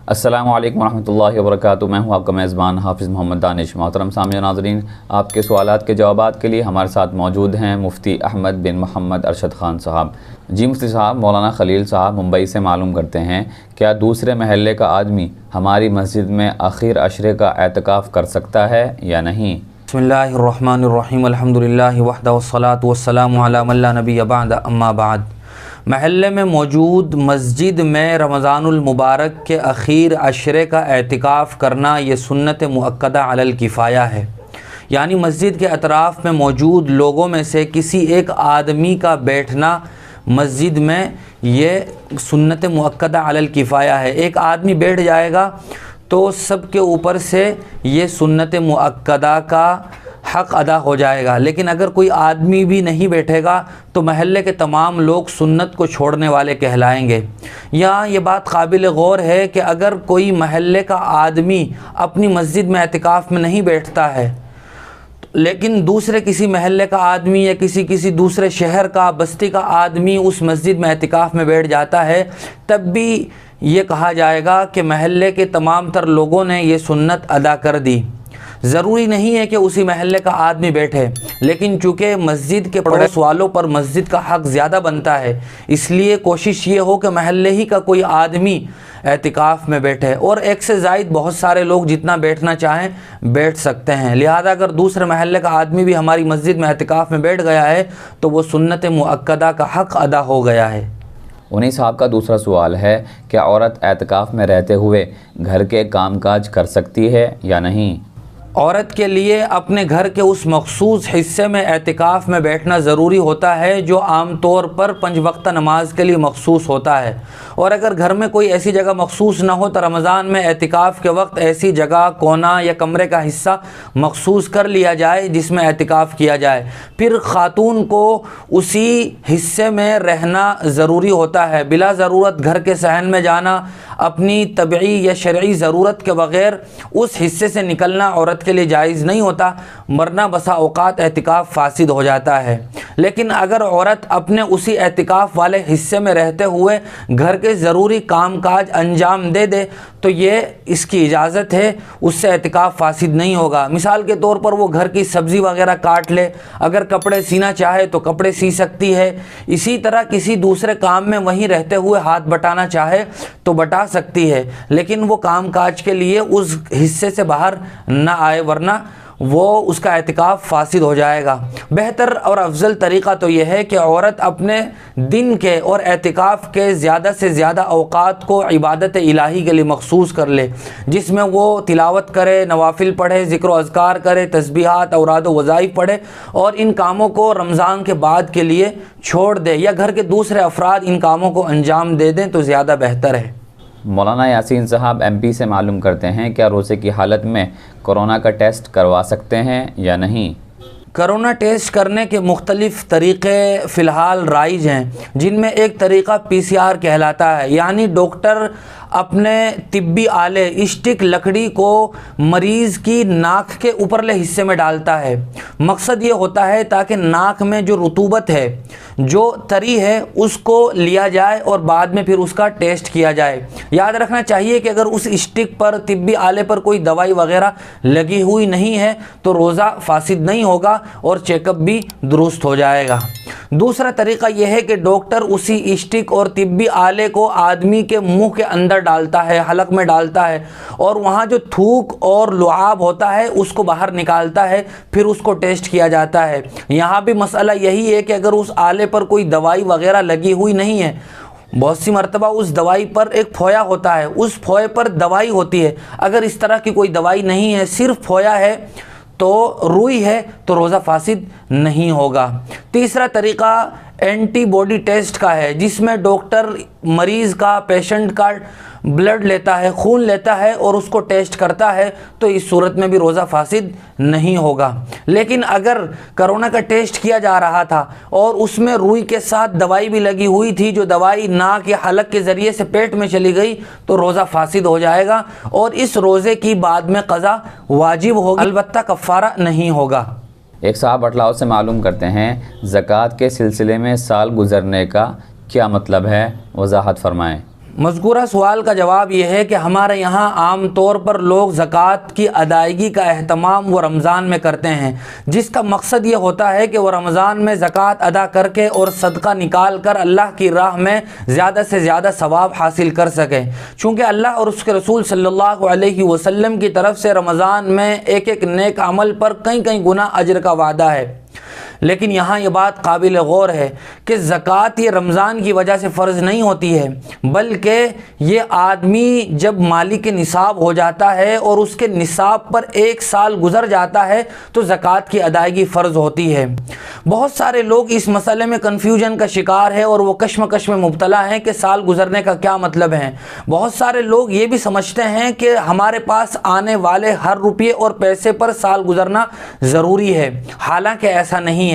अस्सलामु अलैकुम वरहमतुल्लाहि वबरकातुहू। मैं हूं आपका मेज़बान हाफिज़ मोहम्मद दानिश। मोहतरम सामिईन नाज़रीन, आपके सवालात के जवाबात के लिए हमारे साथ मौजूद हैं मुफ्ती अहमद बिन मोहम्मद अरशद ख़ान साहब। जी मुफ्ती साहब, मौलाना खलील साहब मुंबई से मालूम करते हैं, क्या दूसरे महल्ले का आदमी हमारी मस्जिद में आखिर अशरे का एतकाफ़ कर सकता है या नहीं? बिस्मिल्लाहिर्रहमानिर्रहीम, अल्हम्दुलिल्लाहि वहदा वस्सलातु वस्सलामु अला मन ला नबिय्य बअद, अम्मा बाद। महल्ले में मौजूद मस्जिद में रमज़ानुल मुबारक के आखिर अशरे का एतिकाफ़ करना ये सुन्नत मुअक्कदा अलल किफ़ाया है। यानी मस्जिद के अतराफ़ में मौजूद लोगों में से किसी एक आदमी का बैठना मस्जिद में ये सुन्नत मुअक्कदा अलल किफ़ाया है। एक आदमी बैठ जाएगा तो सब के ऊपर से ये सुन्नत मुअक्कदा का हक़ अदा हो जाएगा। लेकिन अगर कोई आदमी भी नहीं बैठेगा तो महल्ले के तमाम लोग सुन्नत को छोड़ने वाले कहलाएंगे। यहाँ ये बात काबिल गौर है कि अगर कोई महल्ले का आदमी अपनी मस्जिद में एतिकाफ़ में नहीं बैठता है, लेकिन दूसरे किसी महल्ले का आदमी या किसी दूसरे शहर का बस्ती का आदमी उस मस्जिद में एतिकाफ़ में बैठ जाता है, तब भी ये कहा जाएगा कि महल्ले के तमाम तर लोगों ने ये सुन्नत अदा कर दी। ज़रूरी नहीं है कि उसी महल्ले का आदमी बैठे, लेकिन चूँकि मस्जिद के पड़ोस वालों पर मस्जिद का हक़ ज़्यादा बनता है, इसलिए कोशिश ये हो कि महल्ले ही का कोई आदमी एतिकाफ़ में बैठे, और एक से ज़ायद बहुत सारे लोग जितना बैठना चाहें बैठ सकते हैं। लिहाजा अगर दूसरे महल्ले का आदमी भी हमारी मस्जिद में एतिकाफ़ में बैठ गया है तो वो सुन्नत मुअक्कदा का हक़ अदा हो गया है। उन्हीं साहब का दूसरा सवाल है, क्या औरत एतिकाफ़ में रहते हुए घर के कामकाज कर सकती है या नहीं? औरत के लिए अपने घर के उस मखसूस हिस्से में एतिकाफ़ में बैठना ज़रूरी होता है जो आम तौर पर 5 वक्त नमाज के लिए मखसूस होता है। और अगर घर में कोई ऐसी जगह मखसूस ना हो तो रमज़ान में एतिकाफ़ के वक्त ऐसी जगह, कोना या कमरे का हिस्सा मखसूस कर लिया जाए जिसमें एतिकाफ़ किया जाए। फिर ख़ातून को उसी हिस्से में रहना ज़रूरी होता है। बिला ज़रूरत घर के सहन में जाना, अपनी तबई या शरई ज़रूरत के बग़ैर उस हिस्से से निकलना औरत के लिए जायज़ नहीं होता, वरना बसा औक़ात एतिकाफ़ फ़ासिद हो जाता है। लेकिन अगर औरत अपने उसी एतिकाफ़ वाले हिस्से में रहते हुए घर के ज़रूरी काम काज अंजाम दे दे तो ये इसकी इजाज़त है, उससे एतिकाफ़ फ़ासिद नहीं होगा। मिसाल के तौर पर वो घर की सब्ज़ी वग़ैरह काट ले, अगर कपड़े सीना चाहे तो कपड़े सी सकती है। इसी तरह किसी दूसरे काम में वहीं रहते हुए हाथ बटाना चाहे तो बटा सकती है, लेकिन वो काम काज के लिए उस हिस्से से बाहर ना आए, वरना वो उसका एतिकाफ़ फ़ासिद हो जाएगा। बेहतर और अफजल तरीक़ा तो यह है कि औरत अपने दिन के और एतिकाफ़ के ज़्यादा से ज़्यादा औक़ात को इबादत इलाही के लिए मखसूस कर ले, जिसमें वो तिलावत करे, नवाफिल पढ़े, ज़िक्र अज़कार करे, तस्बीहात औराद व वज़ाइफ पढ़े, और इन कामों को रमज़ान के बाद के लिए छोड़ दे या घर के दूसरे अफराद इन कामों को अंजाम दे दें तो ज़्यादा बेहतर है। मौलाना यासीन साहब एमपी से मालूम करते हैं, क्या रोज़े की हालत में कोरोना का टेस्ट करवा सकते हैं या नहीं? कोरोना टेस्ट करने के मुख्तलिफ़ तरीक़े फ़िलहाल राइज हैं, जिनमें एक तरीक़ा PCR कहलाता है। यानी डॉक्टर अपने तिब्बी आले स्टिक लकड़ी को मरीज़ की नाक के ऊपरले हिस्से में डालता है। मकसद ये होता है ताकि नाक में जो रुतूबत है, जो तरी है, उसको लिया जाए और बाद में फिर उसका टेस्ट किया जाए। याद रखना चाहिए कि अगर उस स्टिक पर, तिब्बी आले पर कोई दवाई वगैरह लगी हुई नहीं है तो रोज़ा फ़ासिद नहीं होगा और चेकअप भी दुरुस्त हो जाएगा। दूसरा तरीक़ा यह है कि डॉक्टर उसी स्टिक और तिब्बी आले को आदमी के मुंह के अंदर डालता है, हलक में डालता है, और वहाँ जो थूक और लुआब होता है उसको बाहर निकालता है, फिर उसको टेस्ट किया जाता है। यहाँ भी मसला यही है कि अगर उस आले पर कोई दवाई वगैरह लगी हुई नहीं है, बहुत सी मरतबा उस दवाई पर एक फोया होता है, उस फोए पर दवाई होती है, अगर इस तरह की कोई दवाई नहीं है, सिर्फ फोया है तो रुई है, तो रोज़ा फ़ासिद नहीं होगा। तीसरा तरीक़ा एंटीबॉडी टेस्ट का है, जिसमें डॉक्टर मरीज़ का, पेशेंट का ब्लड लेता है, खून लेता है और उसको टेस्ट करता है, तो इस सूरत में भी रोज़ा फ़ासिद नहीं होगा। लेकिन अगर कोरोना का टेस्ट किया जा रहा था और उसमें रुई के साथ दवाई भी लगी हुई थी, जो दवाई नाक या हलक के ज़रिए से पेट में चली गई, तो रोज़ा फ़ासिद हो जाएगा और इस रोज़े की बाद में क़ज़ा वाजिब होगी, अलबत्ता कफ़ारा नहीं होगा। एक साहब बटलाव से मालूम करते हैं, ज़कात के सिलसिले में साल गुज़रने का क्या मतलब है, वजाहत फरमाएँ। मज़कूरा सवाल का जवाब यह है कि हमारे यहाँ आम तौर पर लोग ज़कात की अदायगी का अहतमाम वो रमज़ान में करते हैं, जिसका मकसद ये होता है कि वो रमज़ान में ज़कात अदा करके और सदका निकाल कर अल्लाह की राह में ज़्यादा से ज़्यादा सवाब हासिल कर सकें। चूँकि अल्लाह और उसके रसूल सल्लल्लाहु अलैहि वसल्लम की तरफ से रमज़ान में एक एक नेक अमल पर कई कई गुना अजर का वादा है। लेकिन यहाँ ये बात काबिल गौर है कि ज़कात ये रमज़ान की वजह से फ़र्ज़ नहीं होती है, बल्कि ये आदमी जब मालिक निसाब हो जाता है और उसके निसाब पर एक साल गुज़र जाता है तो ज़कात की अदायगी फ़र्ज़ होती है। बहुत सारे लोग इस मसले में कन्फ्यूजन का शिकार है और वो कश्मकश में मुब्तला हैं कि साल गुज़रने का क्या मतलब है। बहुत सारे लोग ये भी समझते हैं कि हमारे पास आने वाले हर रुपये और पैसे पर साल गुज़रना ज़रूरी है, हालांकि ऐसा नहीं है।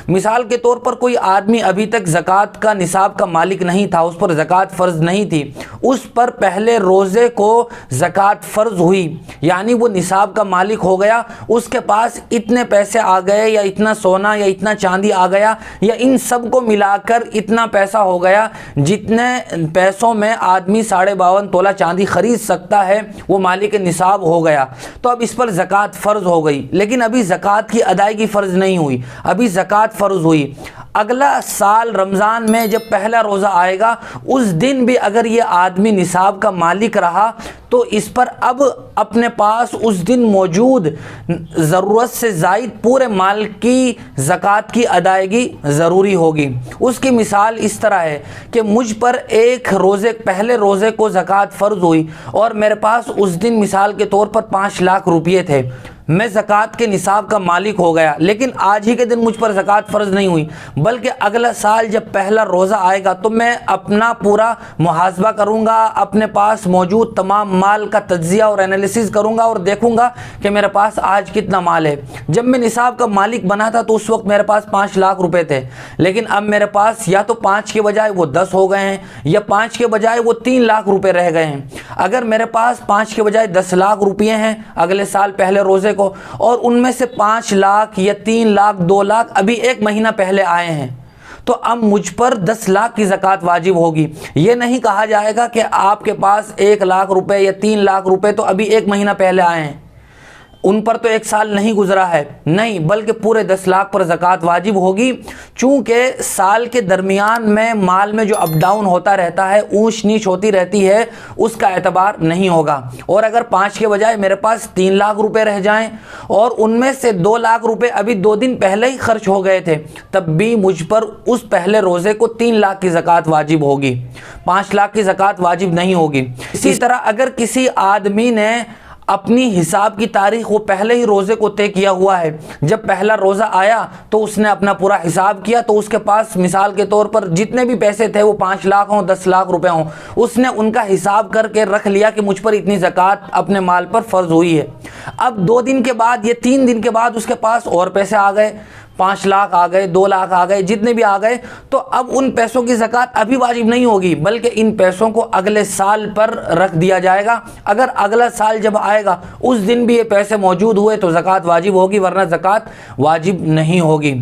मिसाल के तौर पर कोई आदमी अभी तक ज़कात का निसाब का मालिक नहीं था, उस पर ज़कात फ़र्ज़ नहीं थी, उस पर पहले रोज़े को ज़कात फ़र्ज़ हुई, यानी वो निसाब का मालिक हो गया, उसके पास इतने पैसे आ गए या इतना सोना या इतना चांदी आ गया या इन सब को मिलाकर इतना पैसा हो गया जितने पैसों में आदमी 52.5 तोला चांदी ख़रीद सकता है, वो मालिक निसाब हो गया। तो अब इस पर ज़कात फ़र्ज़ हो गई, लेकिन अभी ज़कात की अदायगी फ़र्ज़ नहीं हुई, अभी ज़कात फ़र्ज़ हुई। अगला साल रमज़ान में जब पहला रोज़ा आएगा उस दिन भी अगर ये आदमी निसाब का मालिक रहा तो इस पर अब अपने पास उस दिन मौजूद ज़रूरत से ज़ायद पूरे माल की ज़कात की अदायगी ज़रूरी होगी। उसकी मिसाल इस तरह है कि मुझ पर एक रोज़े पहले रोज़े को ज़कात फ़र्ज़ हुई और मेरे पास उस दिन मिसाल के तौर पर 5 लाख रुपये थे, मैं ज़कात के निसाब का मालिक हो गया, लेकिन आज ही के दिन मुझ पर ज़कात फ़र्ज़ नहीं हुई, बल्कि अगला साल जब पहला रोज़ा आएगा तो मैं अपना पूरा मुहासबा करूँगा, अपने पास मौजूद तमाम माल का तज्ज़िया और एनालिसिस करूँगा और देखूँगा कि मेरे पास आज कितना माल है। जब मैं निसाब का मालिक बना था तो उस वक्त मेरे पास 5 लाख रुपए थे, लेकिन अब मेरे पास या तो 5 के बजाय वो 10 हो गए हैं या 5 के बजाय वो 3 लाख रुपए रह गए हैं। अगर मेरे पास 5 के बजाय 10 लाख रुपये हैं अगले साल पहले रोज़े को, और उनमें से 5 लाख या 3 लाख 2 लाख अभी 1 महीना पहले आए हैं, तो अब मुझ पर 10 लाख की ज़कात वाजिब होगी। ये नहीं कहा जाएगा कि आपके पास 1 लाख रुपए या 3 लाख रुपए तो अभी 1 महीना पहले आए हैं, उन पर तो 1 साल नहीं गुजरा है, नहीं, बल्कि पूरे 10 लाख पर ज़कात वाजिब होगी। चूँकि साल के दरमियान में माल में जो अप डाउन होता रहता है, ऊंच नीच होती रहती है, उसका एतबार नहीं होगा। और अगर 5 के बजाय मेरे पास 3 लाख रुपए रह जाएं और उनमें से 2 लाख रुपए अभी 2 दिन पहले ही खर्च हो गए थे, तब भी मुझ पर उस पहले रोज़े को 3 लाख की ज़कात वाजिब होगी, 5 लाख की ज़कात वाजिब नहीं होगी। इसी तरह अगर किसी आदमी ने अपनी हिसाब की तारीख वो पहले ही रोज़े को तय किया हुआ है, जब पहला रोज़ा आया तो उसने अपना पूरा हिसाब किया, तो उसके पास मिसाल के तौर पर जितने भी पैसे थे वो 5 लाख हों 10 लाख रुपए हों, उसने उनका हिसाब करके रख लिया कि मुझ पर इतनी ज़कात अपने माल पर फ़र्ज़ हुई है। अब 2 दिन के बाद या 3 दिन के बाद उसके पास और पैसे आ गए, 5 लाख आ गए, 2 लाख आ गए, जितने भी आ गए, तो अब उन पैसों की ज़कात अभी वाजिब नहीं होगी, बल्कि इन पैसों को अगले साल पर रख दिया जाएगा। अगर अगला साल जब आएगा उस दिन भी ये पैसे मौजूद हुए तो ज़कात वाजिब होगी, वरना ज़कात वाजिब नहीं होगी।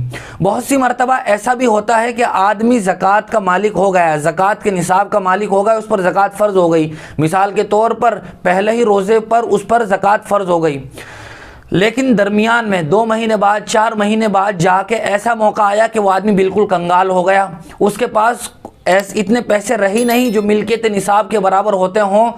बहुत सी मरतबा ऐसा भी होता है कि आदमी ज़कात का मालिक हो गया, ज़कात के निसाब का मालिक हो गया, उस पर ज़कात फ़र्ज़ हो गई, मिसाल के तौर पर पहले ही रोज़े पर उस पर ज़कात फ़र्ज़ हो गई, लेकिन दरमियान में 2 महीने बाद 4 महीने बाद जाके ऐसा मौका आया कि वो आदमी बिल्कुल कंगाल हो गया, उसके पास इतने पैसे रही नहीं जो मिल्कियत निसाब के बराबर होते हों,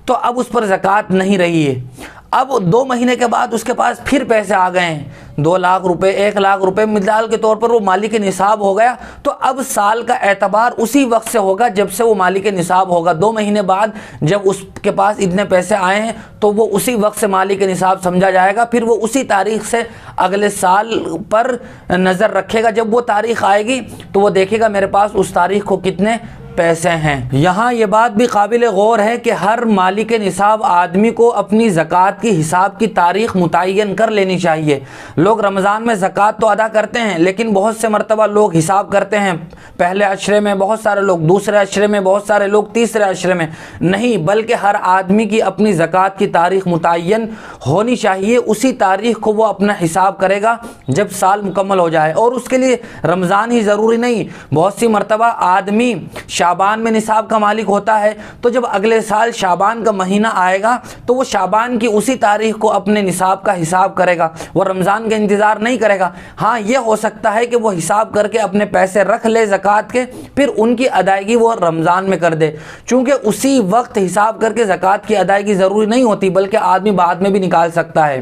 तो अब उस पर ज़कात नहीं रही है। अब 2 महीने के बाद उसके पास फिर पैसे आ गए हैं, 2 लाख रुपए, 1 लाख रुपए, मिसाल के तौर पर वो मालिक निसाब हो गया, तो अब साल का एतबार उसी वक्त से होगा जब से वो मालिक निसाब होगा। 2 महीने बाद जब उसके पास इतने पैसे आए हैं तो वो उसी वक्त से मालिक निसाब समझा जाएगा, फिर वो उसी तारीख से अगले साल पर नज़र रखेगा। जब वो तारीख आएगी तो वो देखेगा मेरे पास उस तारीख को कितने पैसे हैं। यहाँ ये बात भी काबिल गौर है कि हर मालिक निसाब आदमी को अपनी ज़कात की हिसाब की तारीख मुतय्यन कर लेनी चाहिए। लोग रमज़ान में ज़कात तो अदा करते हैं, लेकिन बहुत से मरतबा लोग हिसाब करते हैं पहले अशरे में, बहुत सारे लोग दूसरे अशरे में, बहुत सारे लोग तीसरे अशरे में। नहीं, बल्कि हर आदमी की अपनी ज़कात की तारीख मुतय्यन होनी चाहिए। उसी तारीख को वो अपना हिसाब करेगा जब साल मुकम्मल हो जाए। और उसके लिए रमज़ान ही ज़रूरी नहीं, बहुत सी मरतबा आदमी शाबान में निसाब का मालिक होता है, तो जब अगले साल शाबान का महीना आएगा तो वो शाबान की उसी तारीख को अपने निसाब का हिसाब करेगा, वो रमज़ान का इंतज़ार नहीं करेगा। हाँ, ये हो सकता है कि वो हिसाब करके अपने पैसे रख ले ज़कात के, फिर उनकी अदायगी वो रमज़ान में कर दे। चूँकि उसी वक्त हिसाब करके ज़कात की अदायगी ज़रूरी नहीं होती, बल्कि आदमी बाद में भी निकाल सकता है।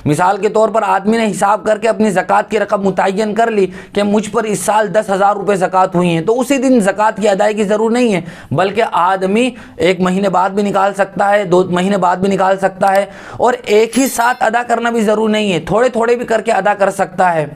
मिसाल के तौर पर आदमी ने हिसाब करके अपनी ज़कात की रकम मुतय्यन कर ली कि मुझ पर इस साल 10,000 रुपये ज़कात हुई हैं, तो उसी दिन ज़कात की अदायगी ज़रूर नहीं है, बल्कि आदमी 1 महीने बाद भी निकाल सकता है, 2 महीने बाद भी निकाल सकता है। और एक ही साथ अदा करना भी ज़रूरी नहीं है, थोड़े थोड़े भी करके अदा कर सकता है।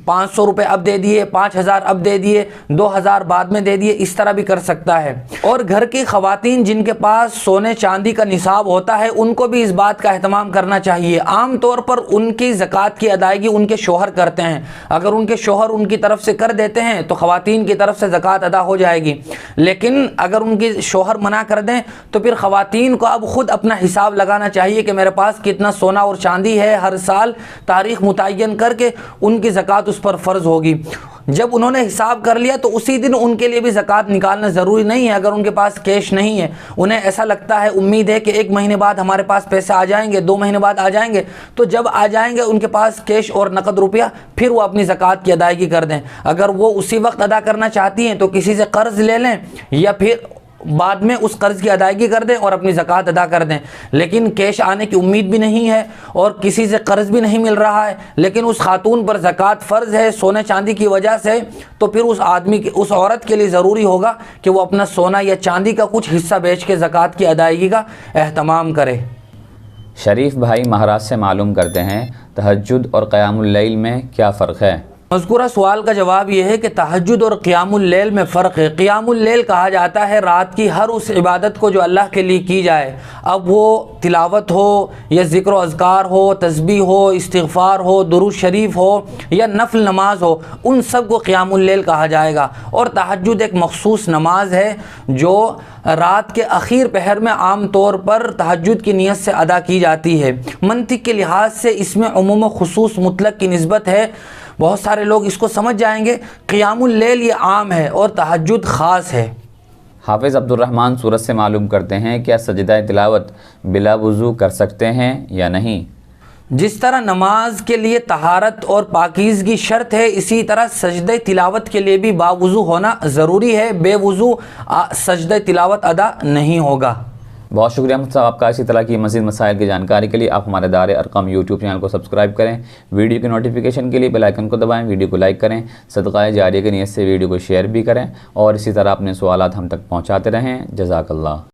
500 रुपये अब दे दिए, 5,000 अब दे दिए, 2,000 बाद में दे दिए, इस तरह भी कर सकता है। और घर की ख़वातीन जिनके पास सोने चांदी का निसाब होता है, उनको भी इस बात का एहतमाम करना चाहिए। आम तौर पर उनकी ज़कात की अदायगी उनके शोहर करते हैं। अगर उनके शोहर उनकी तरफ से कर देते हैं तो ख़वातीन की तरफ से ज़कात अदा हो जाएगी, लेकिन अगर उनके शोहर मना कर दें तो फिर ख़वातीन को अब ख़ुद अपना हिसाब लगाना चाहिए कि मेरे पास कितना सोना और चांदी है। हर साल तारीख़ मुतय्यन करके उनकी ज़कात उस पर फ़र्ज़ होगी। जब उन्होंने हिसाब कर लिया तो उसी दिन उनके लिए भी ज़कात निकालना ज़रूरी नहीं है। अगर उनके पास कैश नहीं है, उन्हें ऐसा लगता है, उम्मीद है कि 1 महीने बाद हमारे पास पैसे आ जाएंगे, 2 महीने बाद आ जाएंगे, तो जब आ जाएंगे उनके पास कैश और नकद रुपया, फिर वो अपनी ज़कात की अदायगी कर दें। अगर वो उसी वक्त अदा करना चाहती हैं तो किसी से कर्ज़ ले लें या फिर बाद में उस कर्ज़ की अदायगी कर दें और अपनी ज़कात अदा कर दें। लेकिन कैश आने की उम्मीद भी नहीं है और किसी से कर्ज़ भी नहीं मिल रहा है, लेकिन उस खातून पर ज़कात फ़र्ज़ है सोने चांदी की वजह से, तो फिर उस आदमी की, उस औरत के लिए ज़रूरी होगा कि वो अपना सोना या चांदी का कुछ हिस्सा बेच के ज़कात की अदायगी का एहतमाम करे। शरीफ भाई महाराज से मालूम करते हैं, तहज्जुद और क़यामुल लैल में क्या फ़र्क है? मज़कूरा सवाल का जवाब यह है कि तहज्जुद और क़ियामुल लैल में फ़र्क है। क़ियामुल लैल कहा जाता है रात की हर उस इबादत को जो अल्लाह के लिए की जाए, अब वो तिलावत हो या ज़िक्र अज़कार हो, तस्बीह हो, इस्तिग़फ़ार हो, दुरूद शरीफ हो या नफ़ल नमाज हो, उन सब को क़ियामुल लैल कहा जाएगा। और तहज्जुद एक मख़सूस नमाज है जो रात के आखिर पहर में आम तौर पर तहज्जुद की नीयत से अदा की जाती है। मंतिक़ के लिहाज से इसमें उमूम ख़ुसूस मुतलक़ की निस्बत है। बहुत सारे लोग इसको समझ जाएंगे, क़ियामुल लैल ये आम है और तहज्जुद ख़ास है। हाफिज़ अब्दुर्रहमान सूरत से मालूम करते हैं, क्या सजदा तिलावत बिला वज़ू कर सकते हैं या नहीं? जिस तरह नमाज के लिए तहारत और पाकीज़गी शर्त है, इसी तरह सजदे तिलावत के लिए भी बावुज़ू होना ज़रूरी है। बेवुज़ू सजदे तिलावत अदा नहीं होगा। बहुत शुक्रिया मुफ्ती साहब आपका। इसी तरह की मज़ीद मसाइल की जानकारी के लिए आप हमारे दारे अरक़म यूट्यूब चैनल को सब्सक्राइब करें। वीडियो की नोटिफिकेशन के लिए बेल आइकन को दबाएं, वीडियो को लाइक करें, सदक़ाए जारिया की नीयत से वीडियो को शेयर भी करें और इसी तरह अपने सवालात हम तक पहुँचाते रहें। जज़ाकल्लाह।